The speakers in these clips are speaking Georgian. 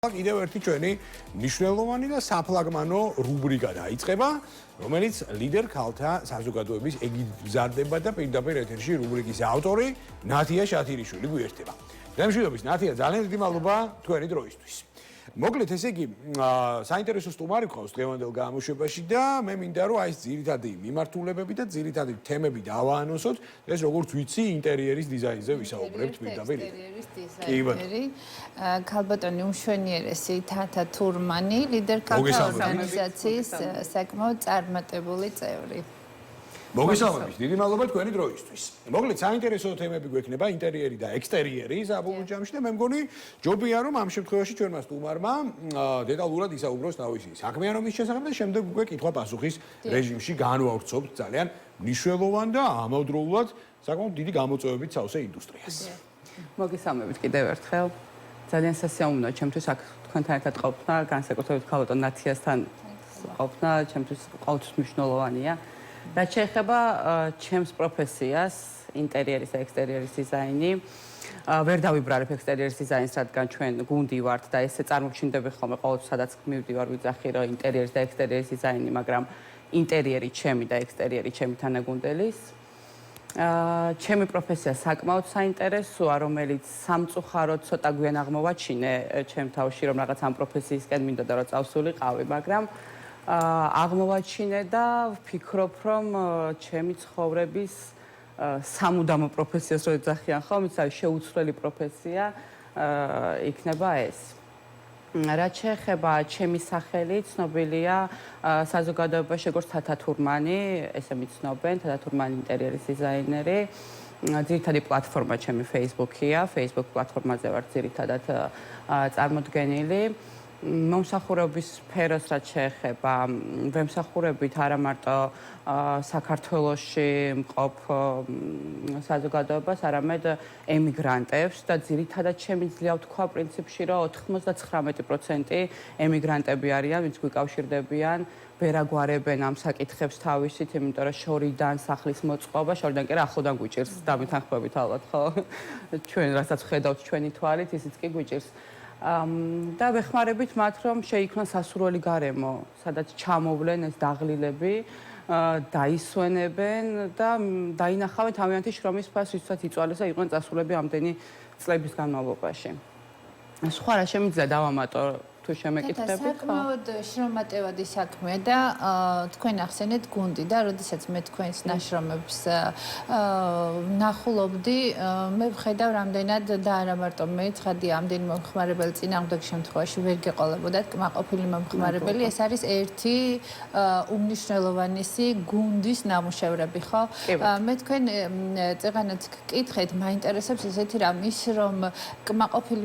კიდევ ერთი ჩვენი მნიშვნელოვანი და საფლაგმანო რუბრიკა დაიწყება, რომელიც ლიდერ ქალთა საზოგადოების ეგიდით მზადდება და პირდაპირ ეთერში რუბრიკის ავტორი ნათია შათირიშვილი გვიერთდება. მშვიდობის ნათია, ძალიან დიდი მადლობა თქვენი დროისთვის. მოკლედ ესე იგი, საინტერესო სტუმარი გყავს დღევანდელ გამოშვებაში და მე მინდა რომ აი ეს ძირითადი მიმართულებები და ძირითადი თემები დავაანონსოთ, ეს როგორც ვიცი, ინტერიერის დიზაინზე ვისაუბრებთ პირდაპირ. ინტერიერის დიზაინერი, ქალბატონი უმშვენიერესი თათა თურმანი, ლიდერ ქალთა ორგანიზაციის საკმაოდ წარმატებული წევრი. მოგესალმებით, დიდი მადლობა თქვენი დროისთვის. მოკლედ საინტერესო თემები გვექნება ინტერიერი და ექსტერიერი საბოლოო ჯამში და მე მგონი ჯობია რომ ამ შემთხვევაში ჩვენმა სტუმარმა დეტალურად ისაუბროს თავისი საქმიანობის შესახებ და შემდეგ უკვე კითხვა-პასუხის რეჟიმში განვავრცობთ ძალიან მნიშვნელოვან და ამავდროულად საკმაოდ დიდი გამოწვევებით სავსე ინდუსტრიას. მოგესალმებით კიდევ ერთხელ. ძალიან სასიამოვნოა ჩემთვის აქ თქვენთან ერთად ყოფნა, განსაკუთრებით ქალბატონ ნათიასთან ყოფნა, ჩემთვის ყოველთვის მნიშვნელოვანია. რაც შეეხება ჩემს პროფესიას, ინტერიერის და ექსტერიერის დიზაინი, ვერ დავიბრალებ ექსტერიერის დიზაინს, რადგან ჩვენ გუნდი ვართ და ესე წარმოჩინდები ხოლმე ყოველთვის სადაც მივდივარ ვიძახი რომ ინტერიერის და ექსტერიერის დიზაინი, მაგრამ ინტერიერი ჩემი და ექსტერიერი ჩემი თანაგუნდელის. ჩემი პროფესია საკმაოდ საინტერესოა, რომელიც სამწუხაროდ ცოტა გვიან აღმოვაჩინე ჩემ თავში, რომ რაღაც ამ პროფესიისკენ მინდოდა რომ წავსულიყავი, მაგრამ აღმოვაჩინე და ვფიქრობ, რომ ჩემი ცხოვრების სამუდამო პროფესიას რო ეძახიან ხოლმე, ის შეუცვლელი პროფესია იქნება ეს. რაც შეეხება ჩემი სახელი, ცნობილია საზოგადოებაში როგორც თათა თურმანი, ესე მიცნობენ, თათა თურმანი ინტერიერის დიზაინერი. ძირითადი პლატფორმა ჩემი Facebook-ია, Facebook პლატფორმაზე ვარ ძირითადად წარმოდგენილი. მომსახურების სფეროს რაც შეეხება, ვემსახურებით არა მარტო საქართველოში მყოფ საზოგადოებას, არამედ ემიგრანტებს და ძირითადად შემიძლია ვთქვა პრინციპში, რომ 99% ემიგრანტები არიან, ვინც გვიკავშირდებიან, ვერ აგვარებენ ამ საკითხებს თავისით, იმიტომ რომ შორიდან სახლის მოწყობა, შორიდან კი რა ახლოდან გვიჭირს დამეთანხმებით ალბათ, ხო? ჩვენ რასაც ხედავთ ჩვენი თვალით, ისიც კი გვიჭირს. და ვეხმარებით მათ, რომ შეიქმნას სასურველი გარემო, სადაც ჩამოვლენ ეს დაღლილები, დაისვენებენ და დაინახავენ თავიანთი შრომის ფასს, რითაც იწვალეს და იყვნენ წასულები ამდენი წლების განმავლობაში. სხვა რა შემიძლია დავამატო თუ შემეკითხებით? საკმაოდ შრომატევადი საქმეა და თქვენ ახსენეთ გუნდი და როდესაც მე თქვენს ნაშრომებს ნახულობდი, მე ვხედავ რამდენად და არა მარტო მე, ცხადია, ამდენი მომხმარებელი წინააღმდეგ შემთხვევაში ვერ გეყოლებოდათ კმაყოფილი მომხმარებელი, ეს არის ერთი უმნიშვნელოვანესი გუნდის ნამუშევრები, ხო? მე თქვენ წეღანაც გკითხეთ, მაინტერესებს ესეთი რამ ის, რომ კმაყოფილი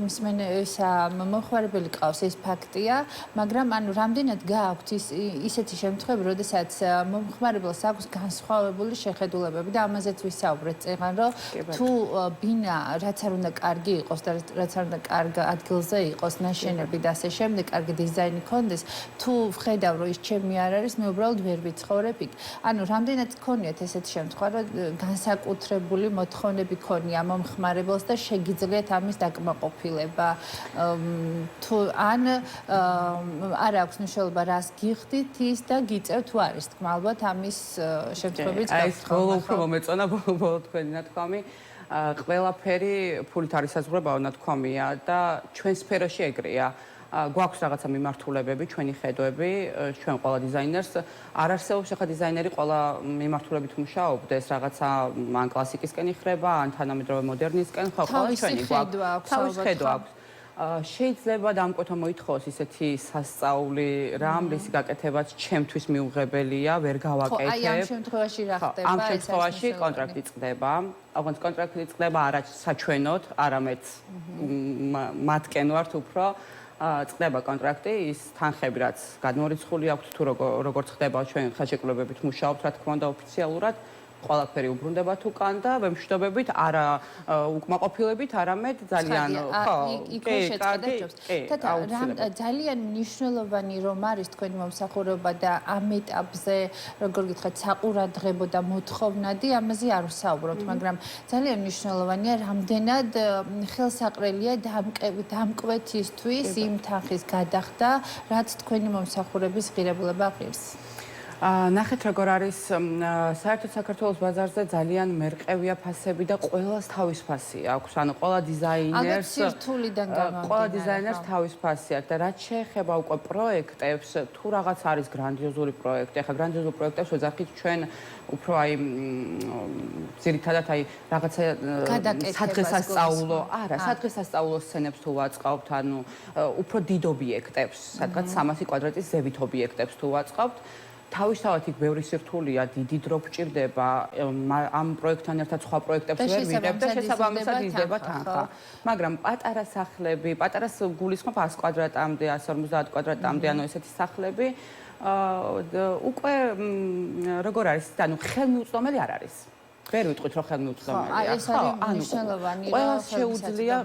მომხმარებელი ყავს ეს ფაქტია, მაგრამ ანუ რამდენად გააქვთ ისეთი შემთხვევები, როდესაც მომხმარებელს აქვს განსხვავებული შეხედულებები და ამაზეც ვისაუბრეთ წეგან, რომ თუ ბინა რაც არ უნდა კარგი იყოს და რაც არ უნდა კარგ ადგილზე იყოს, ნაშენები და ასე შემდეგ, კარგი დიზაინი ქონდეს, თუ ვხედავ რომ ის ჩემი არ არის, მე უბრალოდ ვერ ვიცხოვრებ იქ. ანუ რამდენად გქონიათ ესეთი შემთხვევა, რომ განსაკუთრებული მოთხოვნები ქონია მომხმარებელს და შეგიძლიათ ამის დაკმაყოფილება, თუ ან არ აქვს მნიშვნელობა რას გიხდით ის და გიწევთ თუ არის თქმა ალბათ ამის შემთხვევით აი ეს ბოლო უფრო მომეწონა ბოლო თქვენი ნათქვამი ყველაფერი ფულით არის საზღვრებაო ნათქვამია და ჩვენ სფეროში ეგრეა გვაქვს რაღაცა მიმართულებები, ჩვენი ხედვები, ჩვენ ყველა დიზაინერს არ არსებობს ახლა დიზაინერი ყველა მიმართულებით მუშაობდეს, რაღაცა ან კლასიკისკენ იხრება, ან თანამედროვე მოდერნისკენ, ხო, ყველა ჩვენი გვაქვს. თავის ხედვა აქვს. შეიძლება დამკვეთო მოითხოვოს ისეთი სასწაული რამ, რის გაკეთებაც ჩემთვის მიუღებელია, ვერ გავაკეთებ. აი ამ შემთხვევაში რა ხდება? ამ შემთხვევაში კონტრაქტი წყდება. აღონც კონტრაქტი წყდება არა საჩვენოდ, არამედ მათკენ ვართ უფრო წყდება კონტრაქტი, ის თანხები რაც გადმორიცხული აქვს თუ როგორც ხდება ჩვენ ხელშეკრულებებით მუშაობთ, რა თქმა უნდა ოფიციალურად, ყველაფერი უბრუნდებათ უკან და ვემშვიდობებით არა უკმაყოფილებით, არამედ ძალიან იქ შეწყდებს. ძალიან მნიშვნელოვანი რომ არის თქვენი მომსახურება და ამ ეტაპზე როგორ გითხრათ საყურადღებო და მოთხოვნადი ამაზე არ ვსაუბრობთ, მაგრამ ძალიან მნიშვნელოვანია რამდენად ხელსაყრელია დამკვეთისთვის იმ თანხის გადახდა, რაც თქვენი მომსახურების ღირებულება ღირს. ნახეთ როგორ არის საერთოდ საქართველოს ბაზარზე ძალიან მერყევია ფასები და ყველას თავის ფასი აქვს. ანუ ყველა დიზაინერს თავის ფასი აქვს და რაც შეეხება უკვე პროექტებს, თუ რაღაც არის გრანდიოზული პროექტი, ახლა გრანდიოზულ პროექტებს ვეძახით ჩვენ უფრო აი ძირითადად აი რაღაცა სადღესასწაულო სცენებს თუ ვაწყავთ, ანუ უფრო დიდ ობიექტებს, სადღაც 300 კვადრატის ზევით ობიექტებს თუ ვაწყავთ. თავისთავად იქ ბევრი სირთულეა, დიდი დრო გჭირდება, ამ პროექტთან ერთად სხვა პროექტებს ვერ ვიღებ და შესაბამისად იზრდება თანხა. მაგრამ პატარა სახლები, პატარას გულისხმობ 100 კვადრატამდე, 150 კვადრატამდე, ანუ ესეთი სახლები უკვე როგორ არის, ანუ ხელმიუწვდომელი არ არის. ვერ ვიტყვით რომ ხელმიუწვდომელია. ყველას შეუძლია,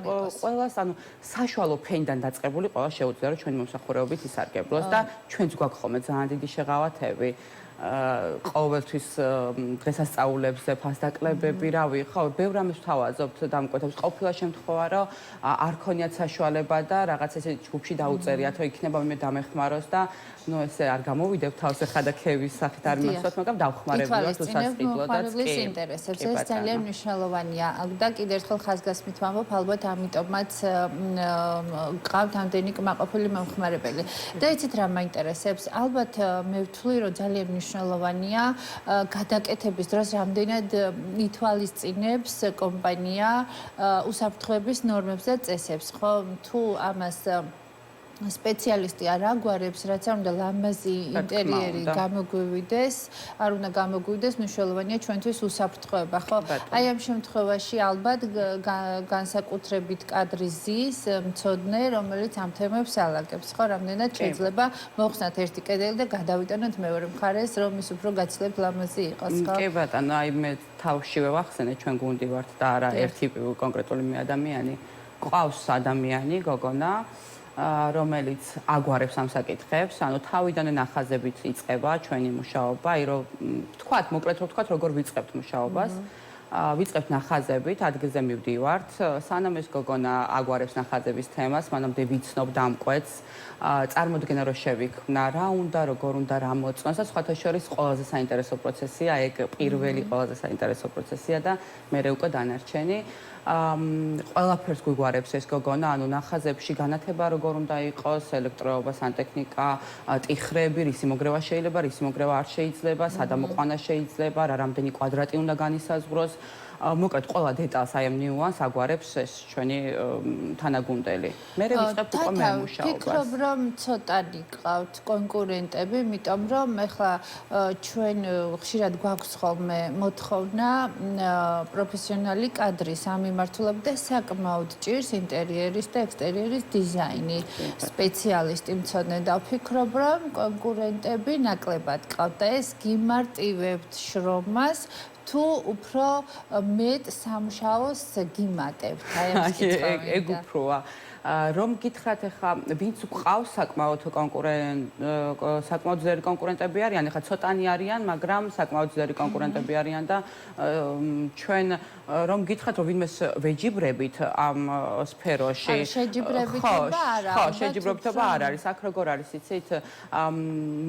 ყველას ანუ საშუალო ფენიდან დაწყებული ყველას შეუძლია რომ ჩვენი მომსახურებით ისარგებლოს და ჩვენც გვაქვს ხოლმე ძალიან დიდი შეღავათები. ყოველთვის დღესასწაულებზე ფასდაკლებები, რავი, ხო, ბევრ რამეს ვთავაზობთ დამკვეთებს. ყოფილა შემთხვევა, რომ არ ქონიათ საშუალება და რაღაც ესე ჯგუფში დაუწერიათ, რომ იქნება მე დამეხმაროს და ნუ ესე არ გამოვიდებ თავს ეხა და ქევის სახით არ მახსოვს, მაგრამ დავხმარებულად უსასყიდლო და წინებულ ინტერესებს. ეს ძალიან მნიშვნელოვანია. და კიდევ ერთხელ ხაზგასმით ვამბობ, ალბათ ამიტომაც გყავთ ამდენი კმაყოფილი მომხმარებელი. და იცით რა მაინტერესებს? ალბათ მე ვთვლი, რომ ძალიან მნიშვნელოვანია გადაკეთების დროს რამდენად ითვალისწინებს კომპანია უსაფრთხოების ნორმებს და წესებს, ხო? თუ ამას სპეციალისტი არ აგვარებს, რაც არ უნდა ლამაზი ინტერიერი გამოგვივიდეს, არ უნდა გამოგვივიდეს, მნიშვნელოვანია ჩვენთვის უსაფრთხოება, ხო? აი ამ შემთხვევაში ალბათ განსაკუთრებით კადრი ზის მცოდნე, რომელიც ამ თემებს ალაგებს, ხო? რამდენად შეიძლება მოხსნათ ერთი კედელი და გადავიტანოთ მეორე მხარეს, რომ ის უფრო გაცილებით ლამაზი იყოს, ხო? კი ბატონო, აი მე თავშივე ვახსენე, ჩვენ გუნდი ვართ და არა ერთი კონკრეტული ადამიანი. ყავს ადამიანი, გოგონა რომელიც აგვარებს ამ საკითხებს, ანუ თავიდანვე ნახაზებით იწყება ჩვენი მუშაობა, აი რომ თქვათ, მოკლედ რომ თქვათ, როგორ ვიწყებთ მუშაობას. ვიწყებთ ნახაზებით, ადგილზე მივდივართ, სანამ ეს გოგონა აგვარებს ნახაზების თემას, მანამდე ვიცნობ დამკვეთს, წარმოდგენა რომ შევიქმნა, რა უნდა, როგორ უნდა რა მოწონს და სხვათა შორის ყველაზე საინტერესო პროცესია, ეგ პირველი ყველაზე საინტერესო პროცესია და მერე უკვე დანარჩენი. ყველაფერს გვიგვარებს ეს გოგონა, ანუ ნახაზებში განათება როგორ უნდა იყოს, ელექტროობა, სანტექნიკა, ტიხრები, რისი მოგრევა შეიძლება, რისი მოგრევა არ შეიძლება, სადამოყვანა შეიძლება, რა რამდენი კვადრატი უნდა განისაზღვროს. მოკლედ ყველა დეტალს აი ამ ნიუანს აგვარებს ეს ჩვენი თანაგუნდელი. მე ვიწყებთ უკვე მე მუშაობას. ფიქრობ რომ ცოტანი გყავთ კონკურენტები, იმიტომ რომ ეხლა ჩვენ ხშირად გვაქვს ხოლმე მოთხოვნა პროფესიონალი კადრის ამ მიმართულებით და საკმაოდ ჭირს ინტერიერის და ექსტერიერის დიზაინი სპეციალისტი მცოდნე და ვფიქრობ რომ კონკურენტები ნაკლებად გყავთ და ეს გიმარტივებთ შრომას თუ უფრო მეტ სამუშაოს გიმატებთ, აი ამ კითხვით. ეგ უფროა. რომ გითხრათ ახლა ვინც გვყავს საკმაოდ ძლიერი კონკურენტები არიან, ახლა ცოტანი არიან, მაგრამ საკმაოდ ძლიერი კონკურენტები არიან და ჩვენ რომ გითხრათ რომ ვინმეს ვეჯიბრებით ამ სფეროში. შეჯიბრებითობა არ არის. ხო, შეჯიბრებითობა არ არის. აქ როგორ არის, იცით,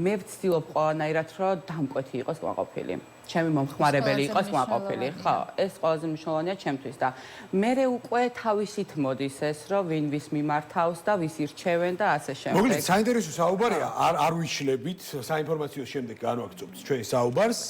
მე ვცდილობ ყველანაირად რომ დამკვეთი იყოს კმაყოფილი. ჩემი მომხმარებელი იყოს კმაყოფილი. ხო, ეს ყველაზე მნიშვნელოვანია ჩემთვის და მე უკვე თავისით მოდის ეს, რომ ვინ ვის მიმართავს და ვის ირჩევენ და ასე შემდეგ. მოკლედ საინტერესო საუბარია, არ ვიშლებით, საინფორმაციო შემდეგ განვაგრძობთ ჩვენ საუბარს.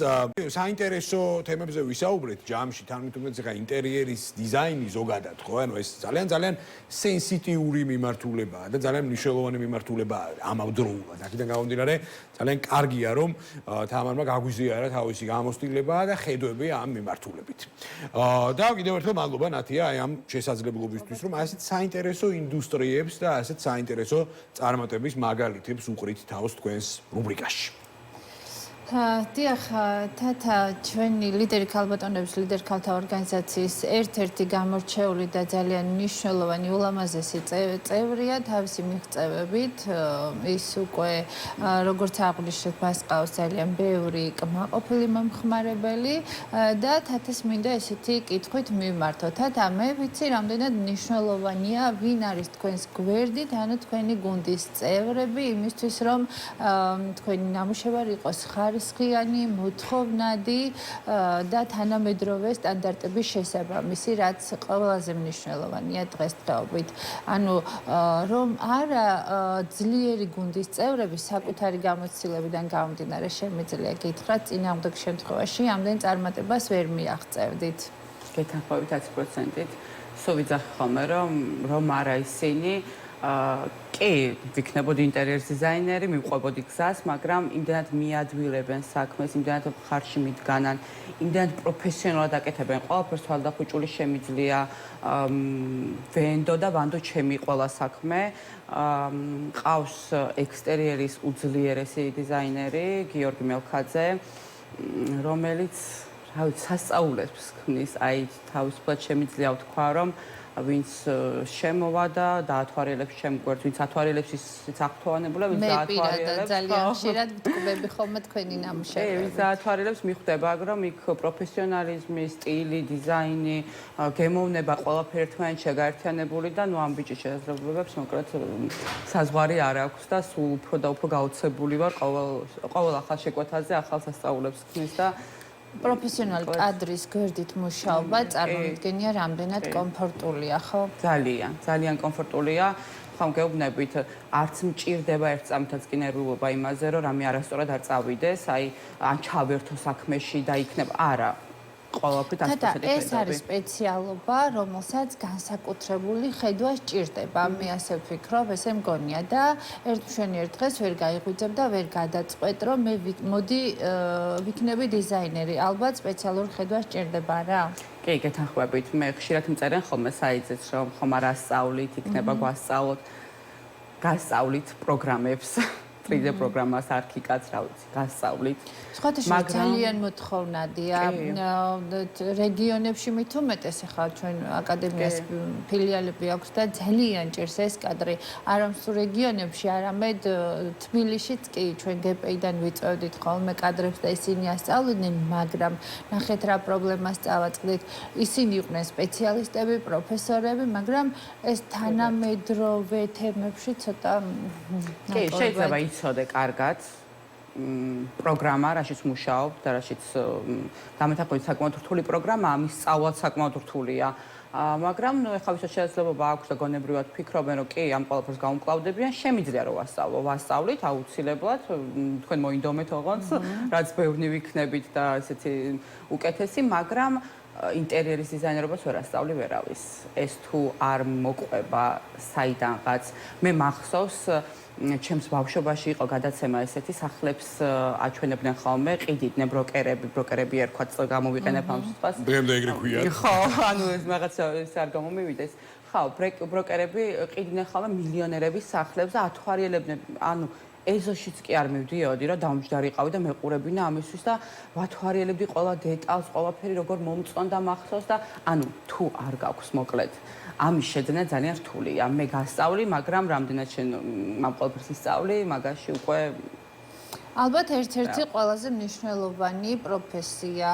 საინტერესო თემებზე ვისაუბრეთ ჯამში, თანმიტომაც ახლა ინტერიერის დიზაინი ზოგადად, ხო? ანუ ეს ძალიან სენსიტიური მიმართულებაა და ძალიან მნიშვნელოვანი მიმართულებაა ამავდროულად. აქედან გამომდინარე, ძალიან კარგია რომ თამარმა გაგვიზიარა თავისი გამოცდილება და ხედვები ამ მიმართულებით. და კიდევ ერთხელ მადლობა ნათია აი ამ შესაძლებლობისთვის, რომ ასეთ საინტერესო ინდუსტრიებს და ასეთ საინტერესო წარმატების მაგალითებს უყრით თავს თქვენს რუბრიკაში. დიახ, თათა ჩვენი ლიდერი ქალბატონების ლიდერ ქალთა ორგანიზაციის ერთ-ერთი გამორჩეული და ძალიან მნიშვნელოვანი ულამაზესი წევრია თავისი მიღწევებით. ის უკვე როგორც აღვნიშნეთ, მას ყავს ძალიან ბევრი კმაყოფილი მომხმარებელი და თათას მინდა ესეთი კითხვით მივმართო. თათა, მე ვიცი, რამდენად მნიშვნელოვანია ვინ არის თქვენს გვერდით, ანუ თქვენი გუნდის წევრები, იმისთვის რომ თქვენი ნამუშევარი იყოს ხარისხიანი, მოთხოვნადი და თანამედროვე სტანდარტების შესაბამისი, რაც ყველაზე მნიშვნელოვანია დღესდღეობით. ანუ რომ არა ძლიერი გუნდის წევრები საკუთარი გამოცდილებიდან გამომდინარე შემიძლია გითხრათ, წინააღმდეგ შემთხვევაში ამდენ წარმატებას ვერ მიაღწევდით. გეთანხმებით 100%-ით. სულ ვიძახი ხოლმე, რომ არა ისინი კი, ვიქნებოდი ინტერიერის დიზაინერი, მივყვებოდი გზას, მაგრამ იმდენად მიადვილებენ საქმეს, იმდენად ხარში მიდგანან, იმდენად პროფესიონალად აკეთებენ ყველაფერს თვალდახუჭული შემიძლია ვენდო და ვანდო ჩემი ყველა საქმე. ყავს ექსტერიერის უძლიერესი დიზაინერი, გიორგი მელქაძე, რომელიც სასწაულებს ქმნის, აი თავისუფლად შემიძლია ვთქვა, რომ ვინც შემოვა და დაათვალიერებს ჩემ გვერდს, ვინც ათვალიერებს ის აღთვალებულა, ვინც მე დაათვალიერებს. პირადად ძალიან ხშირად ვტკბები ხოლმე თქვენი ნამუშევრები. ვინც დაათვალიერებს მიხვდება, რომ იქ პროფესიონალიზმი, სტილი, დიზაინი, გემოვნება ყველაფერი ერთმანეთში შეგაერთიანებული და ნუ ამ ბიჭის შესაძლებლობებს მოკლედ საზღვარი არ აქვს და სულ უფრო და უფრო გაოცებული ვარ ყოველ ახალ შეკვეთაზე, ახალ სასწაულებს ქმნის და პროფესიონალი კადრის გვერდით მუშაობა წარმოვიდგენია რამდენად კომფორტულია, ხო? ძალიან კომფორტულია. ხომ გეუბნებით, არც მჭირდება ერთ წამითაც კი ნერვიულობა იმაზე, რომ რამე არასწორად არ წავიდეს, აი ან ჩავერთო საქმეში და იქნება არა. ყველაფრით 100%-ით ეს არის სპეციალობა, რომელსაც განსაკუთრებული ხედვა სჭირდება. მე ასე ვფიქრობ, ესე მგონია და ერთმშვენიერ დღეს ვერ გაიღვიძებ და ვერ გადაწყვეტ, რომ მე მოდი ვიქნები დიზაინერი. ალბათ სპეციალური ხედვა სჭირდება რა. კი, გეთანხმებით. მე ხშირად მწერენ ხოლმე საიტზეც, რომ ხომ არა სწავლით, იქნება გვასწავლოთ. გასწავლით პროგრამებს. 3D პროგრამას, არქიკადს, რა ვიცი, გასწავლით. სხვათა შორის ძალიან მოთხოვნადია. რეგიონებში მით უმეტეს ახლა ჩვენ აკადემიას ფილიალები აქვს და ძალიან ჭირს ეს კადრი. არამსურ რეგიონებში, არამედ თბილისშიც კი ჩვენ გპ-დან ვიწევდით ხოლმე კადრებს და ისინი ასწავლიდნენ, მაგრამ ნახეთ რა პრობლემას წავაწყდით. ისინი იყვნენ სპეციალისტები, პროფესორები, მაგრამ ეს თანამედროვე თემებში ცოტა კი, შეიძლება იცოდე კარგად პროგრამა, რაშიც მუშაობ და რაშიც დამეთანხმებით საკმაოდ რთული პროგრამაა, ამის სწავლაც საკმაოდ რთულია. მაგრამ ნუ ეხლა ვისაც შესაძლებლობა აქვს და გონებრივად ფიქრობენ, რომ კი, ამ ყველაფერს გაუმკლავდებიან, შემიძლია რომ ვასწავლით აუცილებლად, თქვენ მოინდომეთ ოღონდ, რაც ბევრი ვიქნებით და ესეთი უკეთესი, მაგრამ ინტერიერის დიზაინერობას ვერ ასწავლი ვერავის. ეს თუ არ მოყვება საიდანღაც, მე მახსოვს ჩემს ბავშვობაში იყო გადაცემა ესეთი სახლებს აჩვენებდნენ ხოლმე, ყიდიდნენ ბროკერები ერქვათ გამოვიყენებ ამ სიტყვას. დღემდე ეგრე ქვიათ. ხო, ანუ ეს რაღაცა ეს არ გამომივიდეს. ხო, ბროკერები ყიდნენ ხოლმე მილიონერების სახლებს და ათვალიერებდნენ, ანუ ეზოშიც კი არ მივდიოდი, რომ დამჯდარიყავი და მეყურებინა ამისთვის და ვათვალიერებდი ყველა დეტალს, ყველაფერი როგორ მომწონდა მახსოვს და ანუ თუ არ გაქვს მოკლედ ამის შეძენა ძალიან რთულია. მე გასწავლი, მაგრამ რამდენად შენ ამ ყველაფერს ისწავლი, მაგაში უკვე ალბათ ერთ-ერთი ყველაზე მნიშვნელოვანი პროფესია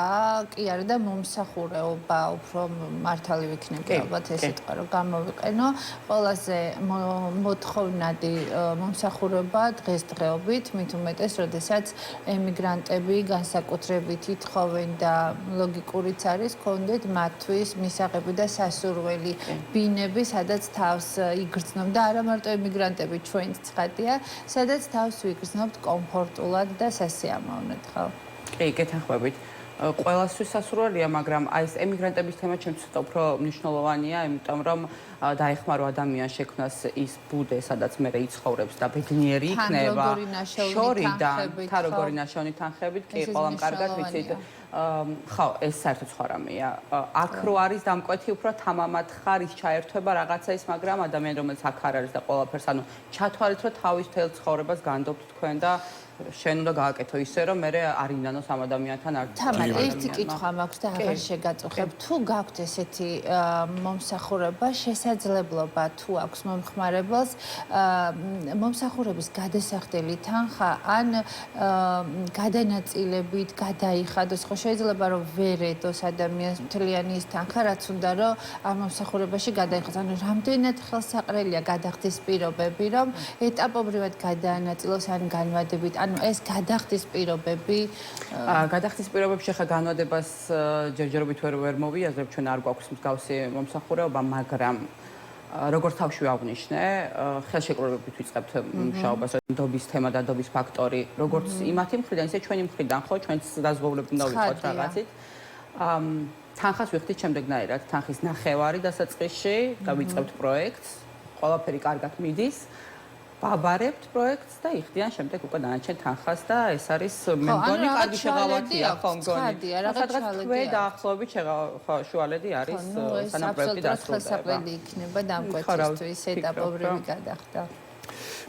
კი არა და მომსახურეობა, უფრო მართალი ვიქნები ალბათ ეს სიტყვა რომ გამოვიყენო. ყველაზე მოთხოვნადი მომსახურება დღესდღეობით, მით უმეტეს, როდესაც ემიგრანტები განსაკუთრებით ითხოვენ და ლოგიკურიც არის, კონდეთ მათთვის მისაღები და სასურველი ბინები, სადაც თავს იგრძნობ და არა მარტო ემიგრანტები, ჩვენც ცხადია, სადაც თავს ვიგრძნობთ კომფორტულად და სასიამოვნოდ, ხო? კი, გეთანხმებით. ყველასთვის სასურველია, მაგრამ აი ეს ემიგრანტების თემა ჩემთვის უფრო მნიშვნელოვანია, იმიტომ რომ დაეხმარო ადამიანს შექმნას ის ბუდე, სადაც მე იცხოვრებს და ბედნიერი იქნება. თან როგორი ნაშოვნი თანხებით, კი, ყველამ კარგად ვიცით. ხო, ეს საერთოდ სხვა რამეა. აქ რო არის დამკვეთი უფრო თამამად ხარის ჩაერთვება რაღაცა ის, მაგრამ ადამიანი რომელიც აქ არ არის და ყველაფერს, ანუ ჩათვალეთ რომ თავის თელ ცხოვრებას განდობთ თქვენ და შენ უნდა გააკეთო ისე რომ მე არ ინანოს ამ ადამიანთან არ თამარ ერთი კითხვა მაქვს და აღარ შეგაწუხებ თუ გაქვთ ესეთი მომსახურება შესაძლებლობა თუ აქვს მომხმარებელს მომსახურების გადასახდელი თანხა ან გადანაწილებით გადაიხადოს ხო შეიძლება რომ ვერ ედოს ადამიანს მთლიანი ის თანხა რაც უნდა რომ ამ მომსახურებაში გადაიხადოს ანუ რამდენად ხელსაყრელია გადახდის პირობები რომ ეტაპობრივად გადაანაწილოს ან განვადებით ანუ ეს გადახდის პირობები გადახდის პირობებში ხა განვადებას ჯერჯერობით ვერ მოვიაზრებ ჩვენ არ გვაქვს მსგავსი მომსახურება მაგრამ როგორც თავში ვაღვნიშნე ხელშეკრულებით ვიწყებთ მუშაობას ნდობის თემა და ნდობის ფაქტორი როგორც იმათი მხრიდან ისე ჩვენი მხრიდან ხო ჩვენც დაზღვევლები უნდა ვიყოთ რაღაცით თანხას ვიხდით შემდეგნაირად თანხის ნახევარი დასაწყისში და ვიწყებთ პროექტს ყველაფერი კარგად მიდის ვაბარებთ პროექტს და იხდიან შემდეგ უკვე დანარჩენ თანხას და ეს არის მე მგონი კარგი შეღავათია ხო მგონი სადღაც თქვენ დაახლოებით შუალედი არის სანამ პროექტი დასრულდება ხელსაყრელი იქნება დამკვეთისთვის ეტაპობრივი გადახდა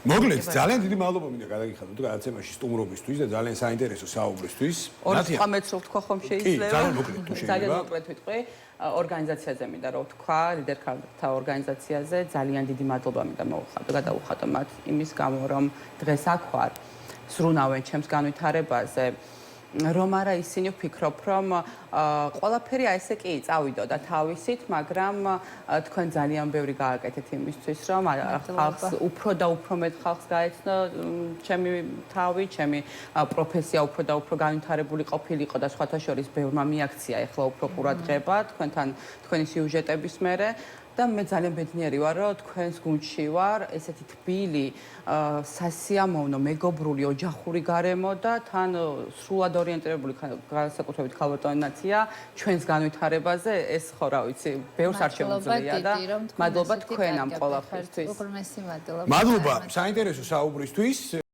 მოგლეთ ძალიან დიდი მადლობა მინდა გადაგიხადოთ გადაცემაში სტუმრობისთვის და ძალიან საინტერესო საუბრისთვის. 2 მეტრს ვთქვა ხომ შეიძლება? კი, ძალიან მოკლედ თუ შეიძლება. ძალიან მოკლედ ვიტყვი. ორგანიზაციაზე მინდა რომ ვთქვა, ლიდერ ქალთა ორგანიზაციაზე ძალიან დიდი მადლობა მინდა მოვუხადო, გადავუხადო მათ იმის გამო რომ დღეს აქ ვარ. სრუნავენ ჩემს განვითარებაზე. რომ არა ისინი ვფიქრობ რომ ყველაფერი აი ესე კი წავიდო და თავისით, მაგრამ თქვენ ძალიან ბევრი გააკეთეთ იმისთვის რომ ხალხს უფრო და უფრო მეტ ხალხს გაეცნო ჩემი თავი, ჩემი პროფესია უფრო და უფრო განვითარებული ყოფილიყო და სხვათა შორის ბევრმა მიაქცია ეხლა უფრო ყურადღება თქვენთან თქვენი სიუჟეტების მერე და მე ძალიან ბედნიერი ვარ რომ თქვენს გუნდში ვარ ესეთი თბილი სასიამოვნო მეგობრული ოჯახური გარემო და თან სრულად ორიენტირებული განსაკუთრებით ქალბატონი ნაცია ჩვენს განვითარებაზე ეს ხო რა ვიცი ბევრს არ შემოძლია და მადლობა თქვენ ამ ყველაფერთვის უღრმესი მადლობა მადლობა საინტერესო საუბრისთვის